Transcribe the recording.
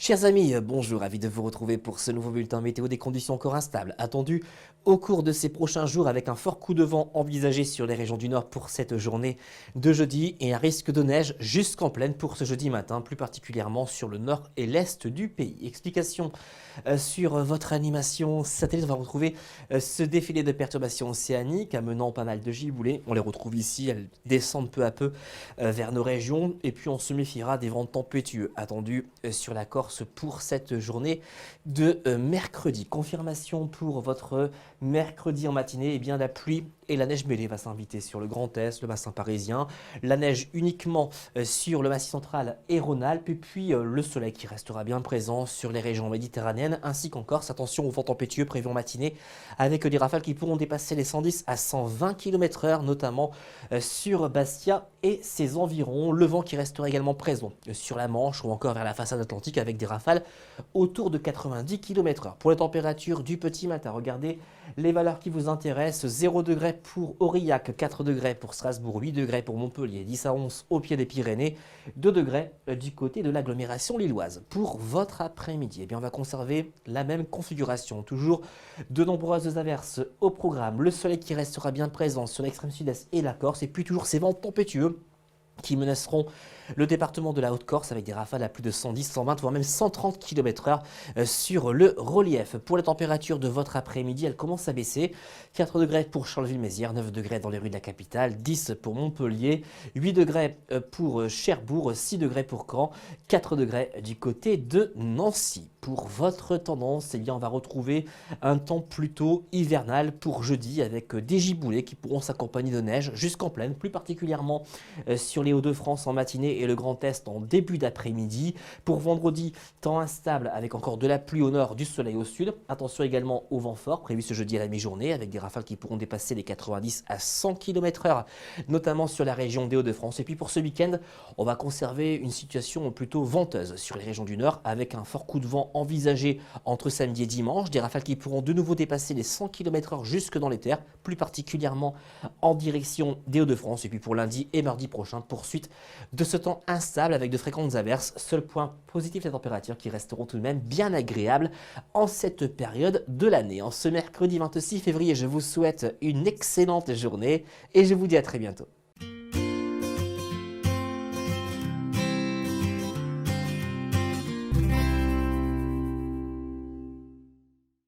Chers amis, bonjour, ravi de vous retrouver pour ce nouveau bulletin météo des conditions encore instables attendues au cours de ces prochains jours avec un fort coup de vent envisagé sur les régions du nord pour cette journée de jeudi et un risque de neige jusqu'en plaine pour ce jeudi matin, plus particulièrement sur le nord et l'est du pays. Explication sur votre animation satellite, on va retrouver ce défilé de perturbations océaniques amenant pas mal de giboulées. On les retrouve ici, elles descendent peu à peu vers nos régions et puis on se méfiera des vents tempétueux attendus sur la Corse pour cette journée de mercredi. Confirmation pour votre mercredi en matinée, et bien la pluie et la neige mêlée va s'inviter sur le Grand Est, le bassin parisien, la neige uniquement sur le Massif central et Rhône-Alpes, et puis le soleil qui restera bien présent sur les régions méditerranéennes ainsi qu'en Corse. Attention aux vents tempétueux prévus en matinée avec des rafales qui pourront dépasser les 110 à 120 km/h, notamment sur Bastia et ses environs. Le vent qui restera également présent sur la Manche ou encore vers la façade atlantique avec des rafales autour de 90 km/h. Pour les températures du petit matin, regardez les valeurs qui vous intéressent. 0 degré pour Aurillac, 4 degrés pour Strasbourg, 8 degrés pour Montpellier, 10 à 11 au pied des Pyrénées, 2 degrés du côté de l'agglomération lilloise. Pour votre après-midi, eh bien on va conserver la même configuration. Toujours de nombreuses averses au programme. Le soleil qui restera bien présent sur l'extrême sud-est et la Corse. Et puis toujours ces vents tempétueux qui menaceront le département de la Haute-Corse avec des rafales à plus de 110, 120 voire même 130 km/h sur le relief. Pour les températures de votre après-midi, elles commencent à baisser. 4 degrés pour Charleville-Mézières, 9 degrés dans les rues de la capitale, 10 pour Montpellier, 8 degrés pour Cherbourg, 6 degrés pour Caen, 4 degrés du côté de Nancy. Pour votre tendance, eh bien, on va retrouver un temps plutôt hivernal pour jeudi avec des giboulées qui pourront s'accompagner de neige jusqu'en plaine, plus particulièrement sur les Hauts-de-France en matinée et le Grand Est en début d'après-midi. Pour vendredi, temps instable avec encore de la pluie au nord, du soleil au sud. Attention également au vent fort prévu ce jeudi à la mi-journée avec des rafales qui pourront dépasser les 90 à 100 km/h, notamment sur la région des Hauts-de-France. Et puis pour ce week-end, on va conserver une situation plutôt venteuse sur les régions du nord avec un fort coup de vent envisagé entre samedi et dimanche. Des rafales qui pourront de nouveau dépasser les 100 km/h jusque dans les terres, plus particulièrement en direction des Hauts-de-France. Et puis pour lundi et mardi prochain, poursuite de ce temps instable avec de fréquentes averses. Seul point positif, les températures qui resteront tout de même bien agréables en cette période de l'année. En ce mercredi 26 février, je vous souhaite une excellente journée et je vous dis à très bientôt.